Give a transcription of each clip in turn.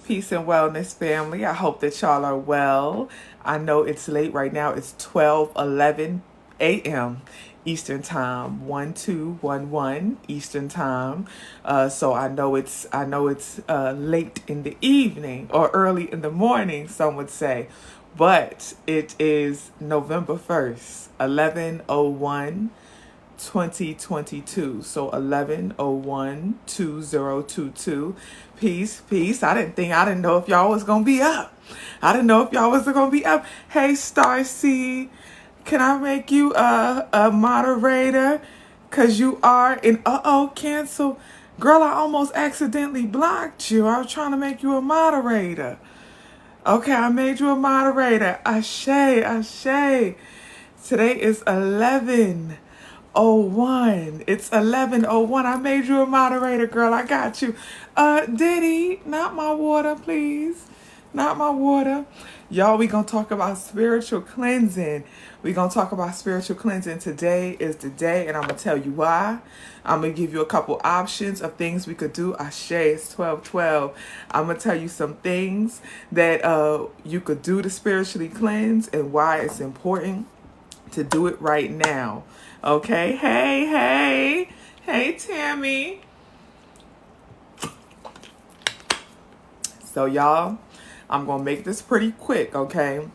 peace, and wellness, family. I hope that y'all are well. I know it's late right now. It's 12:11 a.m. Eastern Time, 1211 Eastern Time. So I know it's late in the evening or early in the morning, some would say. But it is November 1st, 11:01. 2022. So 11:01 Peace, peace. I didn't know if y'all was gonna be up. Hey, Starcy, can I make you a moderator? Cause you are in cancel. Girl, I almost accidentally blocked you. I was trying to make you a moderator. Okay, I made you a moderator. Ashe. Today is 11:01. It's 11:01. I made you a moderator, girl. I got you. Diddy, not my water, please. Not my water. Y'all, we gonna talk about spiritual cleansing. Today is the day, and I'm gonna tell you why. I'm gonna give you a couple options of things we could do. Ashe, it's 12:12. I'm gonna tell you some things that you could do to spiritually cleanse and why it's important to do it right now. Okay, hey, Tammy. So y'all, I'm gonna make this pretty quick, okay?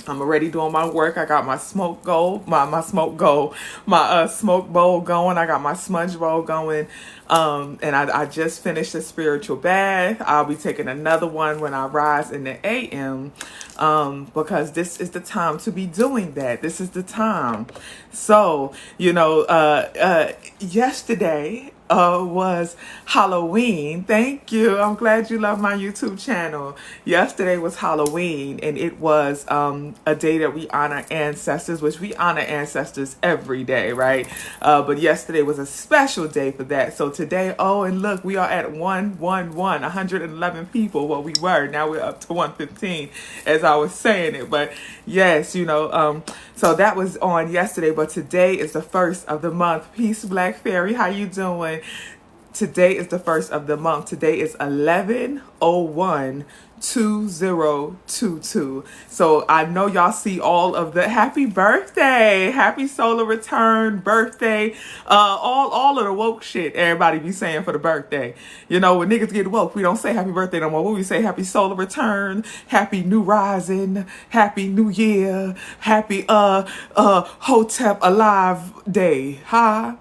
I'm already doing my work. I got my smoke bowl going. I got my smudge bowl going. And I just finished a spiritual bath. I'll be taking another one when I rise in the AM. Because this is the time to be doing that. This is the time. So, yesterday was Halloween. Thank you. I'm glad you love my YouTube channel. Yesterday was Halloween, and it was a day that we honor ancestors, which we honor ancestors every day, right? But yesterday was a special day for that. So today, and look, we are at 111 people. Well, we were. Now we're up to 115 as I was saying it. But yes, so that was on yesterday, but today is the first of the month. Peace, Black Fairy. How you doing? Today is the first of the month. Today is 11:01/2022. So I know y'all see all of the happy birthday, happy solar return birthday, all of the woke shit everybody be saying for the birthday. When niggas get woke, we don't say happy birthday no more. We say happy solar return, happy new rising, happy new year, happy Hotep alive day. Huh?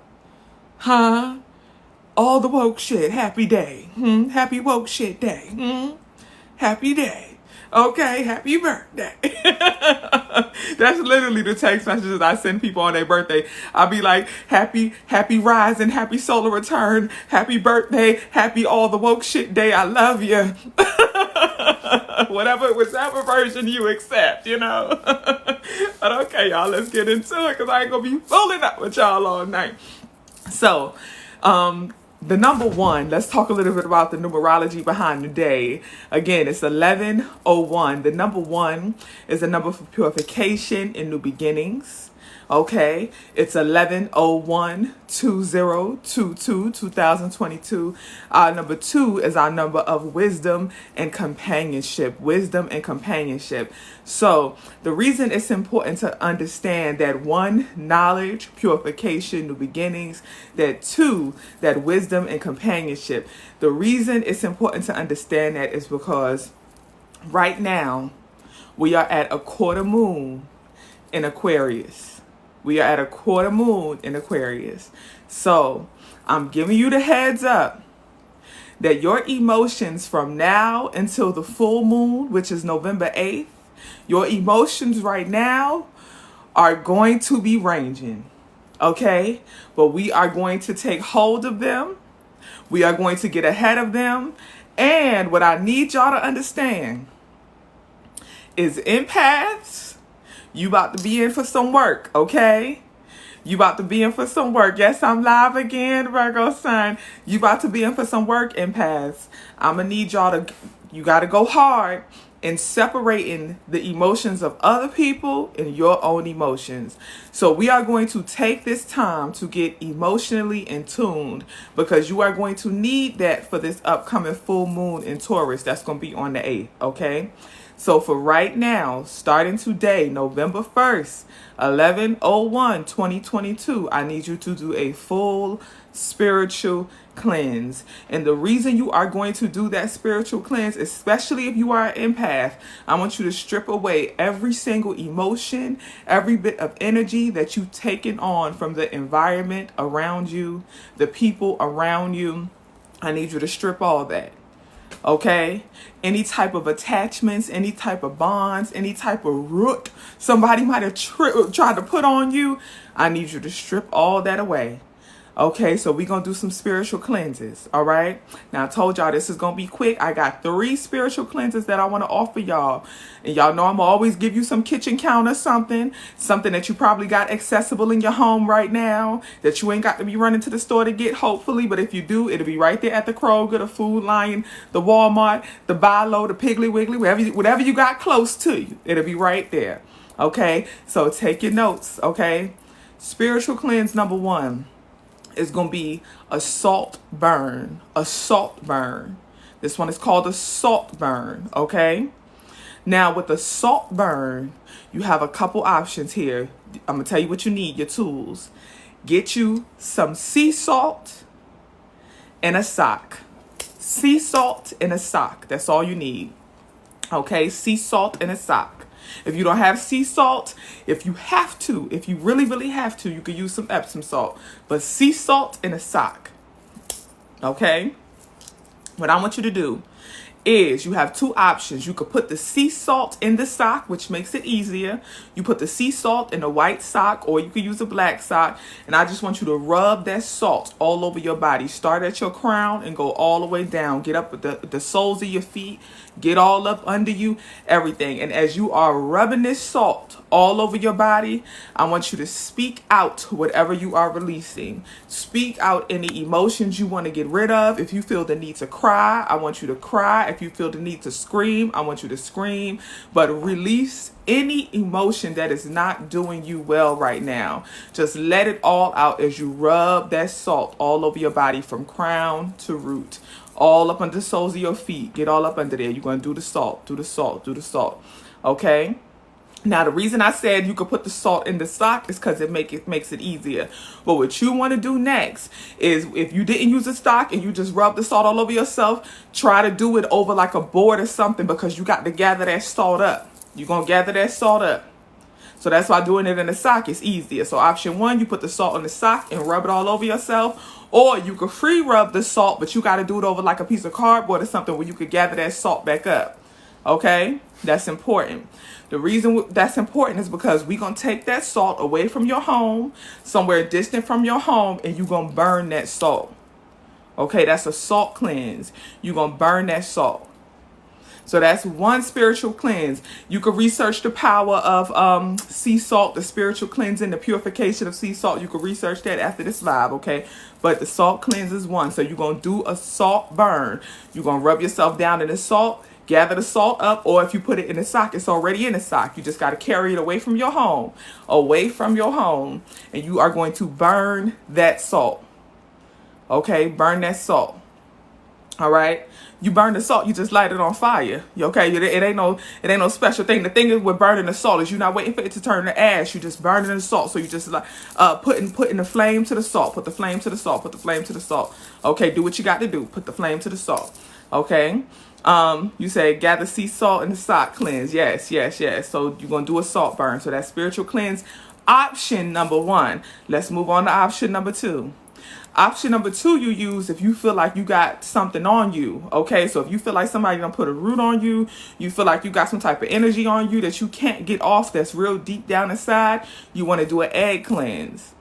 All the woke shit. Happy day. Happy woke shit day. Happy day. Okay, happy birthday. That's literally the text messages I send people on their birthday. I'll be like, happy rising, happy solar return, happy birthday, happy all the woke shit day. I love you. Whichever version you accept, But okay, y'all, let's get into it because I ain't going to be fooling up with y'all all night. So, the number one, let's talk a little bit about the numerology behind the day. Again, it's 11:01. The number one is a number for purification and new beginnings. Okay, it's 11:01/2022. Number two is our number of wisdom and companionship. So the reason it's important to understand that one, knowledge, purification, new beginnings, that two, that wisdom and companionship. The reason it's important to understand that is because right now we are at a quarter moon in Aquarius. So I'm giving you the heads up that your emotions from now until the full moon, which is November 8th, your emotions right now are going to be ranging. Okay? But we are going to take hold of them. We are going to get ahead of them. And what I need y'all to understand is empaths, you about to be in for some work, okay? You about to be in for some work. Yes, I'm live again, Virgo sun. You about to be in for some work, empaths. I'm going to need y'all to, you got to go hard. in separating the emotions of other people and your own emotions. So we are going to take this time to get emotionally in tuned, because you are going to need that for this upcoming full moon in Taurus that's going to be on the 8th, okay? So for right now, starting today, November 1st, 11/01/2022, I need you to do a full spiritual cleanse. And the reason you are going to do that spiritual cleanse, especially if you are an empath, I want you to strip away every single emotion, every bit of energy that you've taken on from the environment around you, the people around you. I need you to strip all that. Okay, any type of attachments, any type of bonds, any type of root somebody might have tried to put on you, I need you to strip all that away. Okay, so we're going to do some spiritual cleanses, all right? Now, I told y'all this is going to be quick. I got 3 spiritual cleanses that I want to offer y'all. And y'all know I'm going to always give you some kitchen counter something that you probably got accessible in your home right now, that you ain't got to be running to the store to get, hopefully. But if you do, it'll be right there at the Kroger, the Food Lion, the Walmart, the Bi-Lo, the Piggly Wiggly, whatever you got close to you. It'll be right there, okay? So take your notes, okay? Spiritual cleanse number 1. Is going to be a salt burn. A salt burn. This one is called a salt burn, okay? Now, with a salt burn, you have a couple options here. I'm going to tell you what you need, your tools. Get you some sea salt and a sock. Sea salt and a sock. That's all you need. Okay? Sea salt and a sock. If you don't have sea salt, if you really, really have to, you could use some Epsom salt. But sea salt in a sock. Okay? What I want you to do is you have 2 options. You could put the sea salt in the sock, which makes it easier. You put the sea salt in a white sock, or you could use a black sock. And I just want you to rub that salt all over your body. Start at your crown and go all the way down. Get up with the soles of your feet. Get all up under you, everything. And as you are rubbing this salt all over your body, I want you to speak out whatever you are releasing. Speak out any emotions you want to get rid of. If you feel the need to cry, I want you to cry. If you feel the need to scream, I want you to scream. But release any emotion that is not doing you well right now. Just let it all out as you rub that salt all over your body from crown to root. All up under the soles of your feet. Get all up under there. You're going to do the salt, do the salt, do the salt. Okay? Now, the reason I said you could put the salt in the sock is because it makes it easier. But what you want to do next is, if you didn't use a sock and you just rub the salt all over yourself, try to do it over like a board or something, because you got to gather that salt up. You're going to gather that salt up. So that's why doing it in the sock is easier. So option 1, you put the salt in the sock and rub it all over yourself. Or you could free rub the salt, but you got to do it over like a piece of cardboard or something where you could gather that salt back up. Okay? That's important. The reason that's important is because we're going to take that salt away from your home, somewhere distant from your home, and you're going to burn that salt. Okay? That's a salt cleanse. You're going to burn that salt. So that's one spiritual cleanse. You can research the power of sea salt, the spiritual cleansing, the purification of sea salt. You can research that after this live, okay? But the salt cleanse is one. So you're going to do a salt burn. You're going to rub yourself down in the salt, gather the salt up, or if you put it in a sock, it's already in a sock. You just got to carry it away from your home, and you are going to burn that salt. Okay? Burn that salt. All right? You burn the salt, you just light it on fire. Okay, it ain't no special thing. The thing is with burning the salt is you're not waiting for it to turn to ash. You just burning the salt. So you just like putting the flame to the salt. Put the flame to the salt. Put the flame to the salt. Okay, do what you got to do. Put the flame to the salt. Okay. You say gather sea salt in the sock cleanse. Yes. So you're gonna do a salt burn. So that's spiritual cleanse. Option number 1. Let's move on to option number 2. Option number 2 you use if you feel like you got something on you. Okay, so if you feel like somebody gonna put a root on you, you feel like you got some type of energy on you that you can't get off, that's real deep down inside, you want to do an egg cleanse.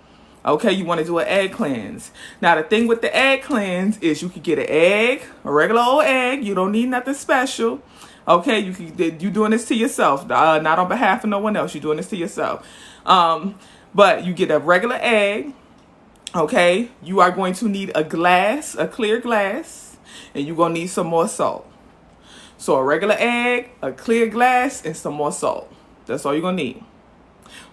Okay, you want to do an egg cleanse. Now, the thing with the egg cleanse is you could get an egg, a regular old egg. You don't need nothing special. Okay, you doing this to yourself, not on behalf of no one else. You're doing this to yourself. But you get a regular egg. Okay, you are going to need a clear glass, and you're going to need some more salt. So a regular egg, a clear glass, and some more salt. That's all you're going to need.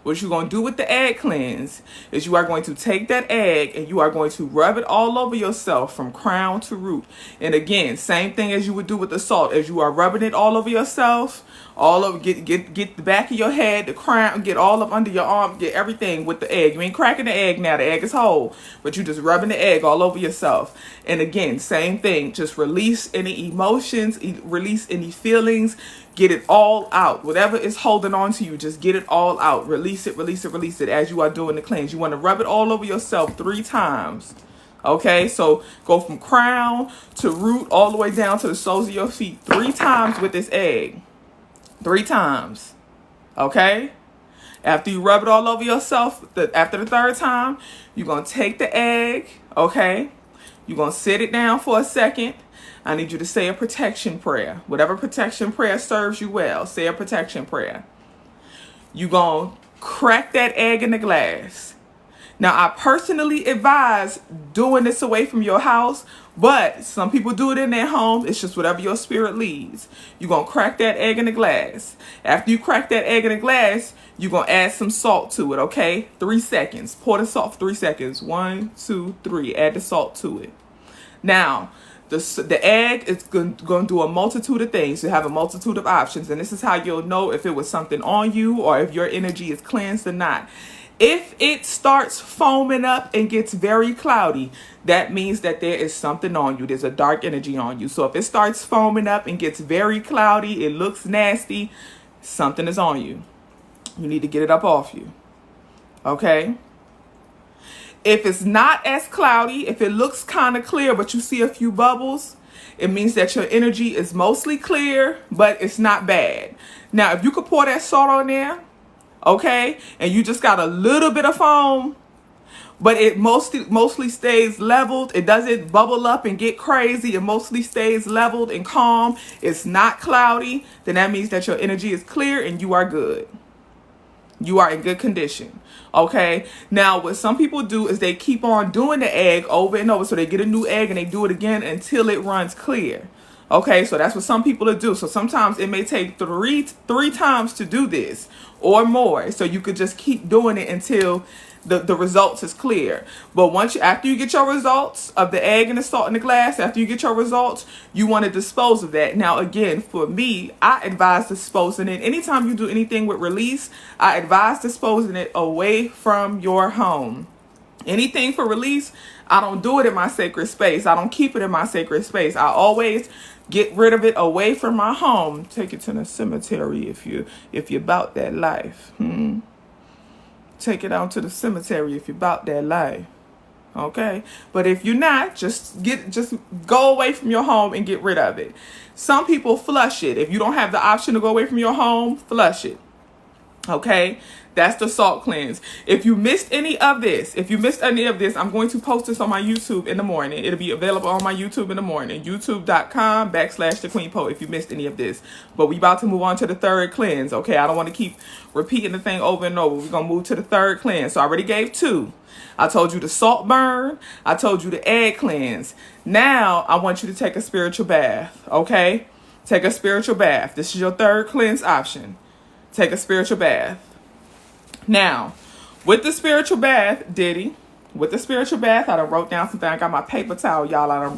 What you're going to do with the egg cleanse is you are going to take that egg and you are going to rub it all over yourself from crown to root. And again, same thing as you would do with the salt. As you are rubbing it all over yourself, all over, get the back of your head, the crown, get all up under your arm, get everything with the egg. You ain't cracking the egg now. The egg is whole, but you just rubbing the egg all over yourself. And again, same thing. Just release any emotions, release any feelings. Get it all out. Whatever is holding on to you, just get it all out. Release it, release it, release it as you are doing the cleanse. You want to rub it all over yourself 3 times. Okay, so go from crown to root all the way down to the soles of your feet 3 times with this egg. 3 times. Okay? After you rub it all over yourself, after the 3rd time, you're going to take the egg. Okay? You're going to sit it down for a second. I need you to say a protection prayer. Whatever protection prayer serves you well, say a protection prayer. You're going to crack that egg in the glass. Now, I personally advise doing this away from your house, but some people do it in their home. It's just whatever your spirit leads. You're going to crack that egg in the glass. After you crack that egg in the glass, you're going to add some salt to it, okay? 3 seconds. Pour the salt for 3 seconds. 1, 2, 3. Add the salt to it. Now, the egg is going to do a multitude of things. You have a multitude of options. And this is how you'll know if it was something on you or if your energy is cleansed or not. If it starts foaming up and gets very cloudy, that means that there is something on you. There's a dark energy on you. So if it starts foaming up and gets very cloudy, it looks nasty, something is on you. You need to get it up off you. Okay? If it's not as cloudy, if it looks kind of clear, but you see a few bubbles, it means that your energy is mostly clear, but it's not bad. Now, if you could pour that salt on there, okay, and you just got a little bit of foam, but it mostly stays leveled. It doesn't bubble up and get crazy. It mostly stays leveled and calm. It's not cloudy. Then that means that your energy is clear and you are good. You are in good condition. Okay. Now, what some people do is they keep on doing the egg over and over. So they get a new egg and they do it again until it runs clear. Okay. So that's what some people do. So sometimes it may take three times to do this or more. So you could just keep doing it until the results is clear. But after you get your results of the egg and the salt in the glass, after you get your results, you want to dispose of that. Now, again, for me, I advise disposing it. Anytime you do anything with release, I advise disposing it away from your home. Anything for release, I don't do it in my sacred space. I don't keep it in my sacred space. I always get rid of it away from my home. Take it to the cemetery if you're about that life. Take it out to the cemetery if you're about that life. Okay? But if you're not, just go away from your home and get rid of it. Some people flush it. If you don't have the option to go away from your home, flush it. Okay? That's the salt cleanse. If you missed any of this, I'm going to post this on my YouTube in the morning. It'll be available on my YouTube in the morning. YouTube.com/TheQueenPo if you missed any of this. But we about to move on to the 3rd cleanse. Okay, I don't want to keep repeating the thing over and over. We're going to move to the 3rd cleanse. So I already gave 2. I told you the salt burn. I told you the egg cleanse. Now I want you to take a spiritual bath. Okay? Take a spiritual bath. This is your 3rd cleanse option. Take a spiritual bath. Now, with the spiritual bath, with the spiritual bath, I done wrote down something. I got my paper towel, y'all. I done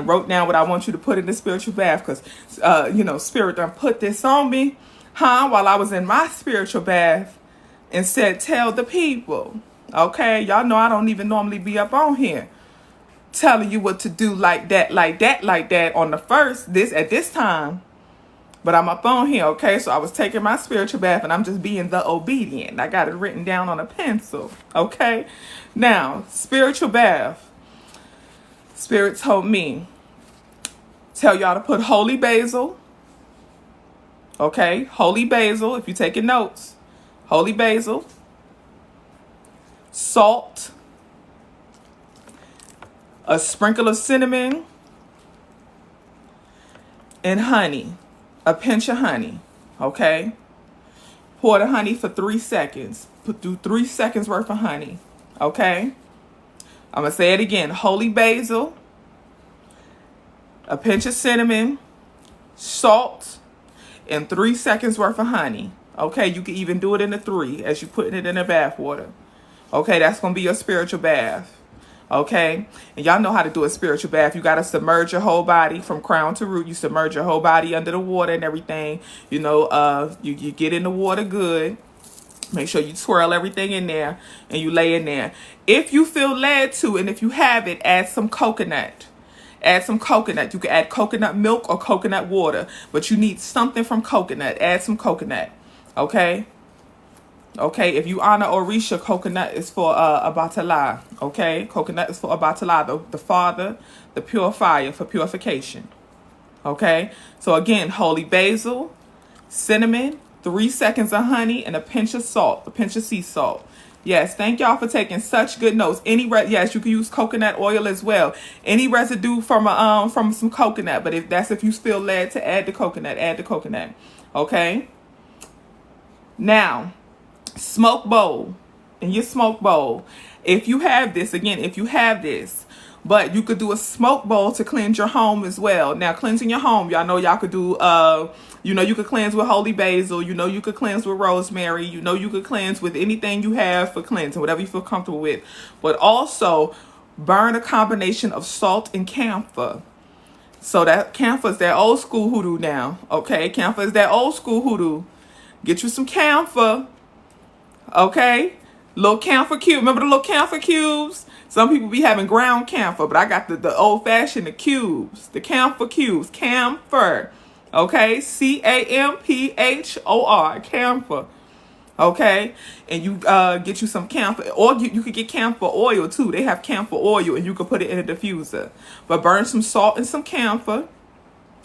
wrote down what I want you to put in the spiritual bath because, Spirit done put this on me, while I was in my spiritual bath and said, tell the people. Okay, y'all know I don't even normally be up on here telling you what to do like that on the first, at this time. But I'm up on here, okay? So I was taking my spiritual bath and I'm just being the obedient. I got it written down on a pencil, okay? Now, spiritual bath. Spirit told me, tell y'all to put holy basil, okay? Holy basil, if you're taking notes. Holy basil, salt, a sprinkle of cinnamon, and honey. A pinch of honey, okay? Pour the honey for 3 seconds. Do 3 seconds worth of honey, okay? I'm going to say it again. Holy basil, a pinch of cinnamon, salt, and 3 seconds worth of honey. Okay, you can even do it in the 3 as you're putting it in the bath water. Okay, that's going to be your spiritual bath. Okay, and y'all know how to do a spiritual bath. You got to submerge your whole body from crown to root. You submerge your whole body under the water and everything. You know, you get in the water good. Make sure you swirl everything in there and you lay in there. If you feel led to, and if you have it, add some coconut. Add some coconut. You can add coconut milk or coconut water, but you need something from coconut. Add some coconut. Okay? Okay, if you honor Orisha, coconut is for Abatala. Okay? Coconut is for Abatala, the father, the purifier for purification. Okay? So again, holy basil, cinnamon, 3 seconds of honey, and a pinch of salt, a pinch of sea salt. Yes, thank y'all for taking such good notes. Yes, you can use coconut oil as well. Any residue from some coconut, but if you feel led to add the coconut, add the coconut. Okay. Now, smoke bowl. In your smoke bowl, if you have this, but you could do a smoke bowl to cleanse your home as well. Now, cleansing your home, y'all know y'all could do, you could cleanse with holy basil. You could cleanse with rosemary. You could cleanse with anything you have for cleansing, whatever you feel comfortable with. But also, burn a combination of salt and camphor. So that camphor is that old school hoodoo now. Okay, camphor is that old school hoodoo. Get you some camphor. Okay, little camphor cube. Remember the little camphor cubes? Some people be having ground camphor, but I got the old-fashioned, the cubes, the camphor cubes, camphor. Okay, CAMPHOR, camphor. Okay, and you get you some camphor, or you could get camphor oil too. They have camphor oil, and you can put it in a diffuser. But burn some salt and some camphor.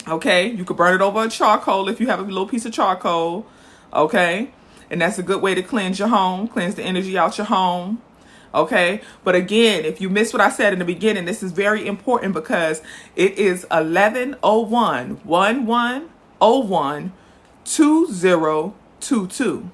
Okay, you could burn it over a charcoal if you have a little piece of charcoal. Okay, and that's a good way to cleanse your home, cleanse the energy out your home. Okay, but again, if you missed what I said in the beginning, this is very important because it is 1101 1101 2022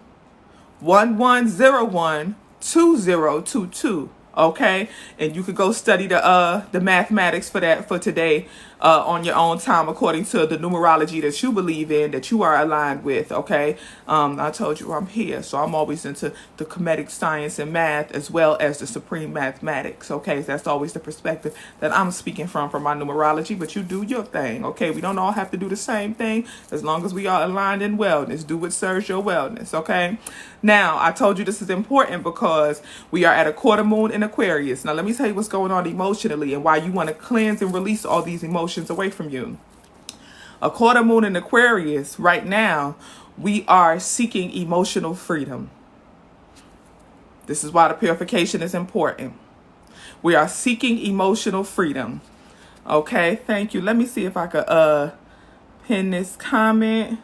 1101 2022. Okay, and you could go study the mathematics for that for today on your own time according to the numerology that you believe in, that you are aligned with. Okay, I told you I'm here, so I'm always into the comedic science and math as well as the supreme mathematics. Okay, that's always the perspective that I'm speaking from my numerology, but you do your thing. Okay, we don't all have to do the same thing as long as we are aligned in wellness. Do what serves your wellness. Okay, now I told you this is important because we are at a quarter moon in Aquarius. Now let me tell you what's going on emotionally and why you want to cleanse and release all these emotions away from you. A quarter moon in Aquarius, right now, we are seeking emotional freedom. This is why the purification is important. We are seeking emotional freedom. Okay, thank you. Let me see if I could pin this comment.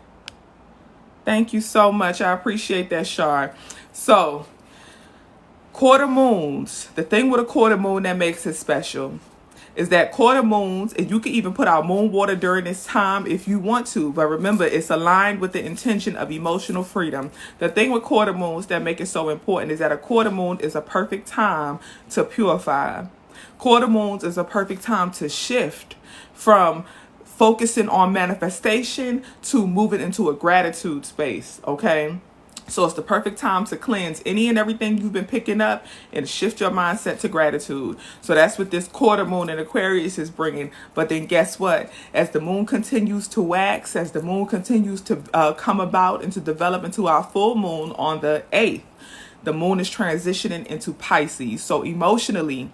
Thank you so much. I appreciate that, Shar. So, quarter moons, the thing with a quarter moon that makes it special is that quarter moons, and you can even put out moon water during this time if you want to, but remember, it's aligned with the intention of emotional freedom. The thing with quarter moons that make it so important is that a quarter moon is a perfect time to purify. Quarter moons is a perfect time to shift from focusing on manifestation to moving into a gratitude space. Okay, so it's the perfect time to cleanse any and everything you've been picking up and shift your mindset to gratitude. So that's what this quarter moon in Aquarius is bringing. But then guess what? As the moon continues to wax, as the moon continues to come about and to develop into our full moon on the 8th, the moon is transitioning into Pisces. So emotionally,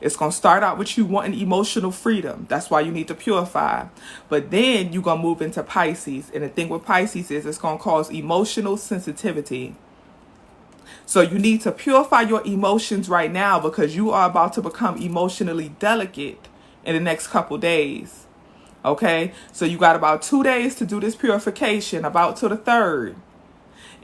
it's going to start out with you wanting emotional freedom. That's why you need to purify. But then you're going to move into Pisces. And the thing with Pisces is it's going to cause emotional sensitivity. So you need to purify your emotions right now because you are about to become emotionally delicate in the next couple days. Okay? So you got about 2 days to do this purification, about to the 3rd.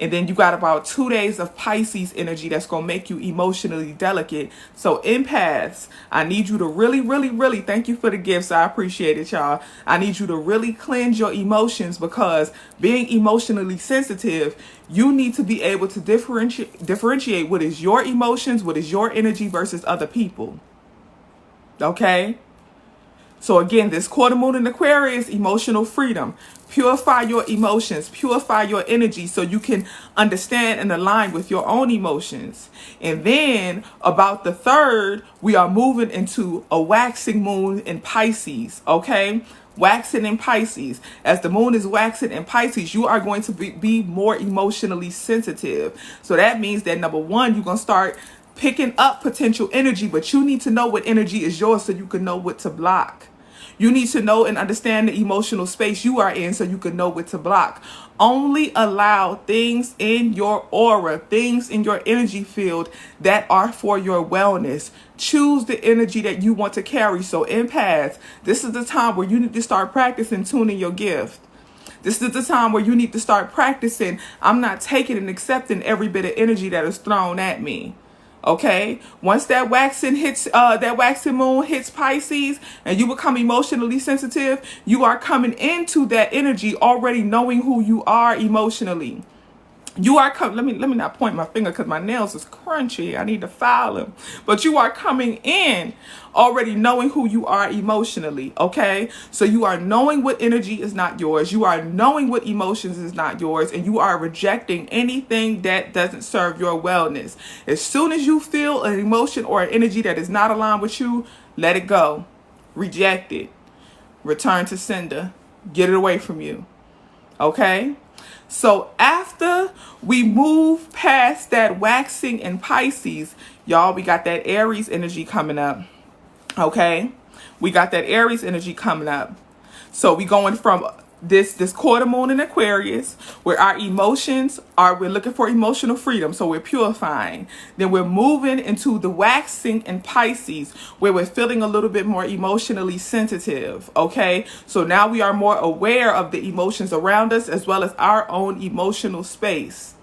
And then you got about 2 days of Pisces energy that's going to make you emotionally delicate. So empaths, I need you to really, really, really, thank you for the gifts. I appreciate it, y'all. I need you to really cleanse your emotions because being emotionally sensitive, you need to be able to differentiate what is your emotions, what is your energy versus other people. Okay? So again, this quarter moon in Aquarius, emotional freedom. Purify your emotions, purify your energy so you can understand and align with your own emotions. And then about the 3rd, we are moving into a waxing moon in Pisces, okay? Waxing in Pisces. As the moon is waxing in Pisces, you are going to be more emotionally sensitive. So that means that number 1, you're going to start picking up potential energy, but you need to know what energy is yours so you can know what to block. You need to know and understand the emotional space you are in so you can know what to block. Only allow things in your aura, things in your energy field that are for your wellness. Choose the energy that you want to carry. So empaths, this is the time where you need to start practicing tuning your gift. This is the time where you need to start practicing. I'm not taking and accepting every bit of energy that is thrown at me. Okay, once that waxing moon hits Pisces and you become emotionally sensitive, you are coming into that energy already knowing who you are emotionally. You are let me not point my finger because my nails is crunchy. I need to file them. But you are coming in already knowing who you are emotionally, okay? So you are knowing what energy is not yours. You are knowing what emotions is not yours, and you are rejecting anything that doesn't serve your wellness. As soon as you feel an emotion or an energy that is not aligned with you, let it go. Reject it. Return to sender. Get it away from you. Okay? So after we move past that waxing in Pisces, y'all, we got that Aries energy coming up. Okay? We got that Aries energy coming up. So we going from this quarter moon in Aquarius, where our emotions are, we're looking for emotional freedom, so we're purifying. Then we're moving into the waxing in Pisces, where we're feeling a little bit more emotionally sensitive, okay? So now we are more aware of the emotions around us as well as our own emotional space.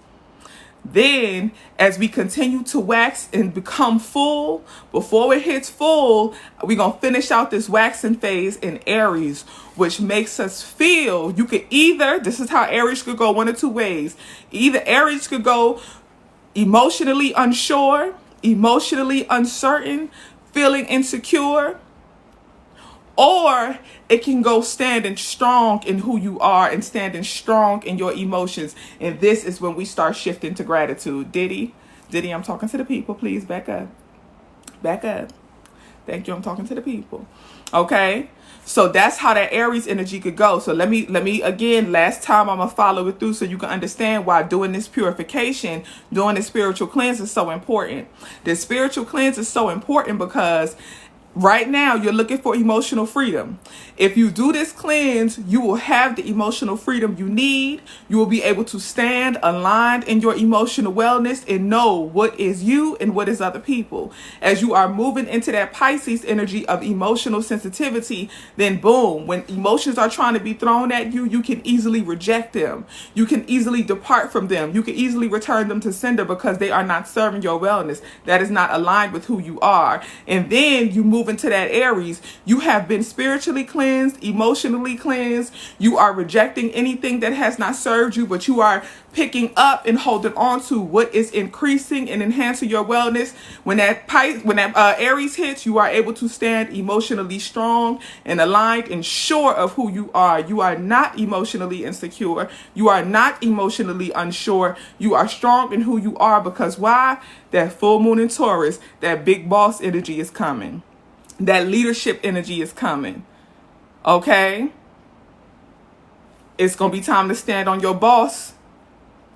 Then, as we continue to wax and become full, before it hits full, we're going to finish out this waxing phase in Aries, which makes us feel, you could either, this is how Aries could go one of two ways. Either Aries could go emotionally unsure, emotionally uncertain, feeling insecure, or it can go standing strong in who you are and standing strong in your emotions. And this is when we start shifting to gratitude. Diddy, I'm talking to the people. Please back up. Back up. Thank you. I'm talking to the people. Okay. So that's how that Aries energy could go. So let me again, last time I'm going to follow it through so you can understand why doing this purification, doing this spiritual cleanse is so important. This spiritual cleanse is so important because right now, you're looking for emotional freedom. If you do this cleanse, you will have the emotional freedom you need. You will be able to stand aligned in your emotional wellness and know what is you and what is other people. As you are moving into that Pisces energy of emotional sensitivity, then boom, when emotions are trying to be thrown at you, you can easily reject them. You can easily depart from them. You can easily return them to sender because they are not serving your wellness. That is not aligned with who you are. And then you move into that Aries, you have been spiritually cleansed, emotionally cleansed. You are rejecting anything that has not served you, but you are picking up and holding on to what is increasing and enhancing your wellness. When that Aries hits, you are able to stand emotionally strong and aligned and sure of who you are. You are not emotionally insecure. You are not emotionally unsure. You are strong in who you are because why? That full moon in Taurus, that big boss energy is coming. That leadership energy is coming. Okay? It's going to be time to stand on your boss.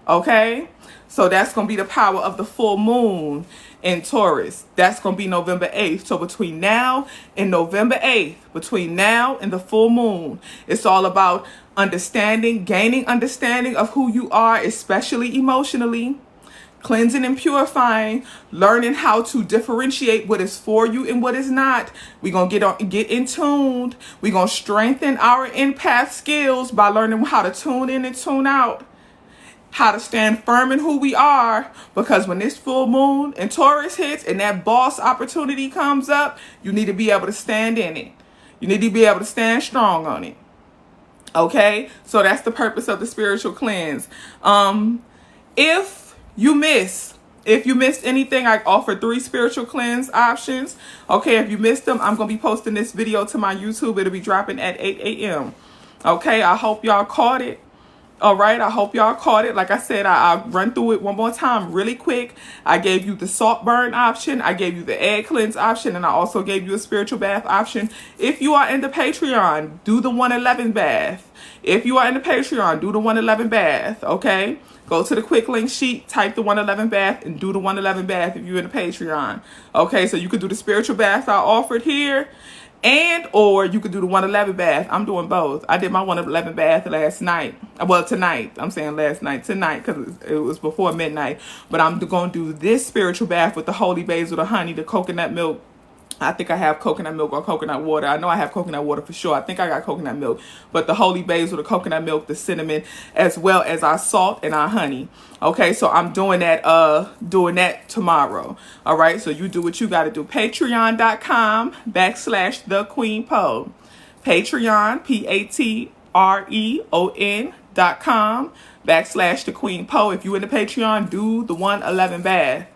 Okay? So that's going to be the power of the full moon in Taurus. That's going to be November 8th. So between now and November 8th, between now and the full moon, it's all about understanding, gaining understanding of who you are, especially emotionally. Cleansing and purifying, learning how to differentiate what is for you and what is not. We're going to get in tuned. We're going to strengthen our empath skills by learning how to tune in and tune out. How to stand firm in who we are. Because when this full moon and Taurus hits and that boss opportunity comes up, you need to be able to stand in it. You need to be able to stand strong on it. Okay? So that's the purpose of the spiritual cleanse. If you miss If you missed anything, I offer 3 spiritual cleanse options. Okay, if you missed them, I'm going to be posting this video to my YouTube. It'll be dropping at 8 a.m. Okay, I hope y'all caught it. All right, I hope y'all caught it. Like I said, I'll run through it one more time really quick. I gave you the salt burn option. I gave you the egg cleanse option. And I also gave you a spiritual bath option. If you are in the Patreon, do the 111 bath. If you are in the Patreon, do the 111 bath, okay? Go to the quick link sheet, type the 111 bath, and do the 111 bath if you're in the Patreon. Okay, so you could do the spiritual bath I offered here. And or you could do the 111 bath. I'm doing both. I did my 111 bath last night. Well, tonight. I'm saying last night. Tonight, because it was before midnight. But I'm going to do this spiritual bath with the holy basil, the honey, the coconut milk. I think I have coconut milk or coconut water. I know I have coconut water for sure. I think I got coconut milk. But the holy basil, the coconut milk, the cinnamon, as well as our salt and our honey. Okay, so I'm doing that tomorrow. All right, so you do what you got to do. Patreon.com/TheQueenPo. Patreon, Patreon.com/TheQueenPo. If you in the Patreon, do the 111 bath.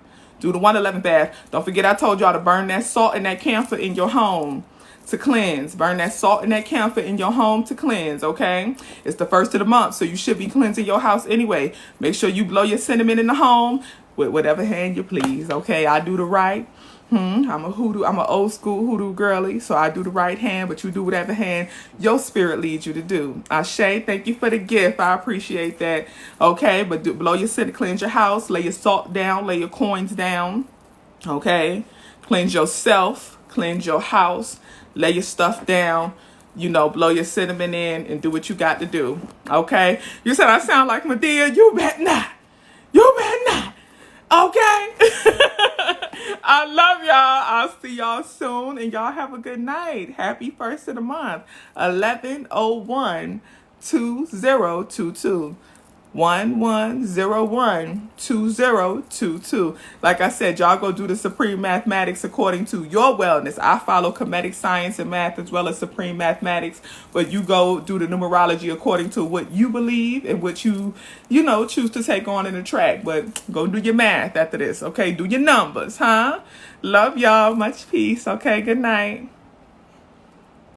Do the 111 bath. Don't forget I told y'all to burn that salt and that camphor in your home to cleanse. Burn that salt and that camphor in your home to cleanse, okay? It's the first of the month, so you should be cleansing your house anyway. Make sure you blow your cinnamon in the home with whatever hand you please, okay? I do the right. I'm an old school hoodoo girly, so I do the right hand, but you do whatever hand your spirit leads you to do. Ashe, thank you for the gift. I appreciate that. Okay, but blow your cinnamon, cleanse your house, lay your salt down, lay your coins down. Okay, cleanse yourself, cleanse your house, lay your stuff down. You know, blow your cinnamon in and do what you got to do. Okay, you said I sound like Medea. You bet not. You bet not. Okay. I love y'all. I'll see y'all soon. And y'all have a good night. Happy first of the month. 11/01/2022. 11/01/2022. Like I said, y'all go do the supreme mathematics according to your wellness. I follow comedic science and math as well as supreme mathematics, but you go do the numerology according to what you believe and what you choose to take on in the track. But go do your math after this, okay? Do your numbers, huh? Love y'all. Much peace. Okay, good night.